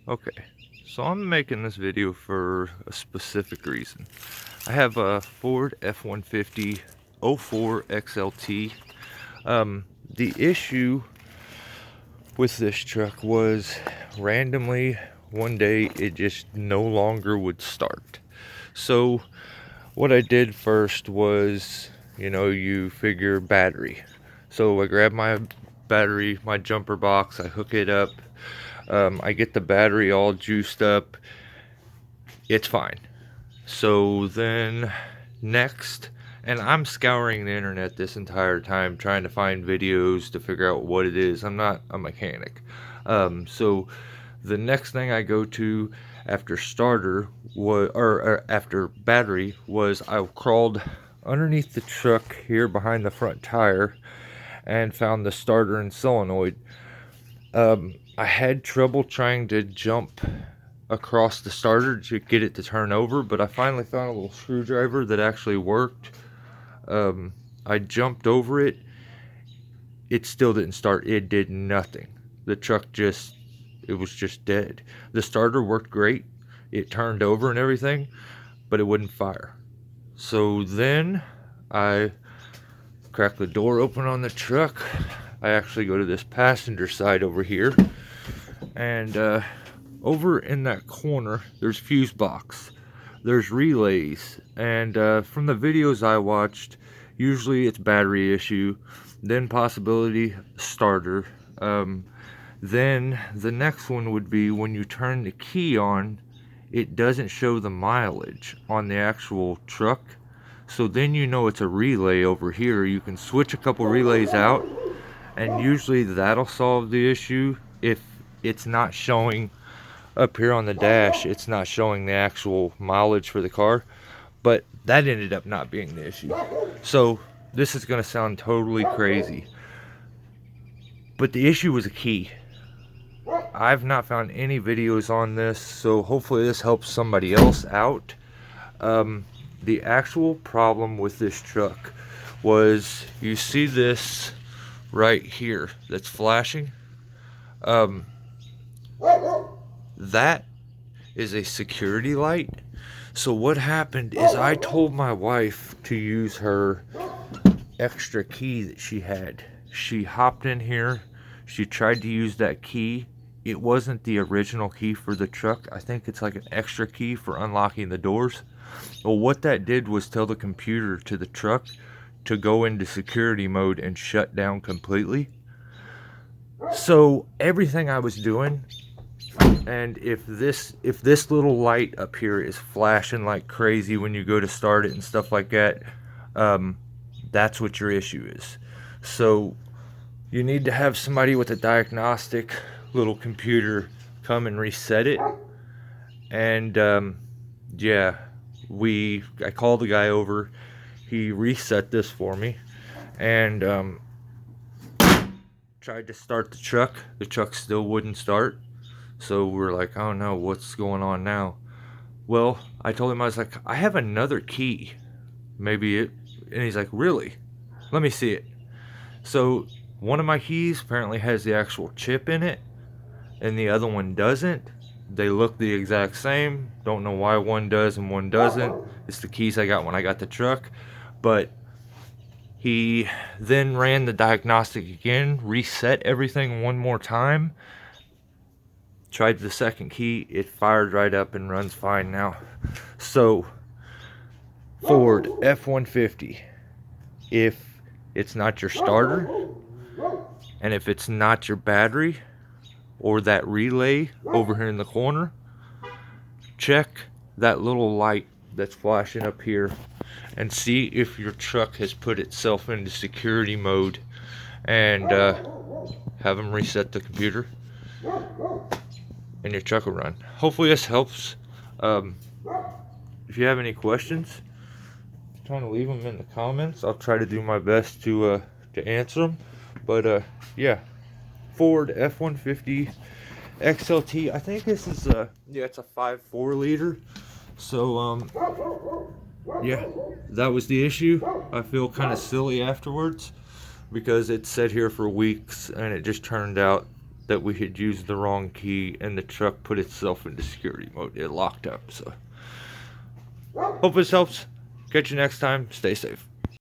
Okay, so I'm making this video for a specific reason. I have a Ford F-150 04 XLT. The issue with this truck was randomly one day it just no longer would start. So what I did first was, you figure battery. So I grab my battery, my jumper box, I hook it up. I get the battery all juiced up. It's fine. So then next, and I'm scouring the internet this entire time trying to find videos to figure out what it is. I'm not a mechanic. So the next thing I go to after starter was, or after battery, was I crawled underneath the truck here behind the front tire and found the starter and solenoid. I had trouble trying to jump across the starter to get it to turn over, but I finally found a little screwdriver that actually worked. I jumped over it. It still didn't start. It did nothing. The truck it was just dead. The starter worked great. It turned over and everything, but it wouldn't fire. So then I cracked the door open on the truck. I actually go to this passenger side over here, and over in that corner there's fuse box, there's relays, and from the videos I watched, usually it's battery issue, then possibility starter. Then the next one would be when you turn the key on, it doesn't show the mileage on the actual truck. So then it's a relay over here. You can switch a couple relays out, and usually that'll solve the issue. If it's not showing up here on the dash, it's not showing the actual mileage for the car, but that ended up not being the issue. So this is going to sound totally crazy, but the issue was a key. I've not found any videos on this, so hopefully this helps somebody else out. The actual problem with this truck was, you see this right here that's flashing? That is a security light. So what happened is I told my wife to use her extra key that she had. She hopped in here, she tried to use that key. It wasn't the original key for the truck. I think it's like an extra key for unlocking the doors. Well, what that did was tell the computer to the truck to go into security mode and shut down completely. So everything I was doing, and if this little light up here is flashing like crazy when you go to start it and stuff like that, that's what your issue is. So you need to have somebody with a diagnostic little computer come and reset it. And yeah, I called the guy over. He reset this for me, and tried to start the truck. The truck still wouldn't start. So we're like, oh no, what's going on now? Well, I told him, I was like, I have another key. Maybe it, and he's like, really? Let me see it. So one of my keys apparently has the actual chip in it, and the other one doesn't. They look the exact same. Don't know why one does and one doesn't. It's the keys I got when I got the truck. But he then ran the diagnostic again, reset everything one more time, tried the second key, it fired right up and runs fine now. So Ford F-150, if it's not your starter, and if it's not your battery or that relay over here in the corner, check that little light that's flashing up here and see if your truck has put itself into security mode, and have them reset the computer, and your truck will run. Hopefully this helps. If you have any questions, I'm trying to leave them in the comments. I'll try to do my best to answer them. But yeah, Ford F-150 XLT. I think this is it's a 5.4 liter. So yeah, that was the issue. I feel kind of silly afterwards because it sat here for weeks and it just turned out that we had used the wrong key and the truck put itself into security mode. It locked up. So hope this helps. Catch you next time. Stay safe.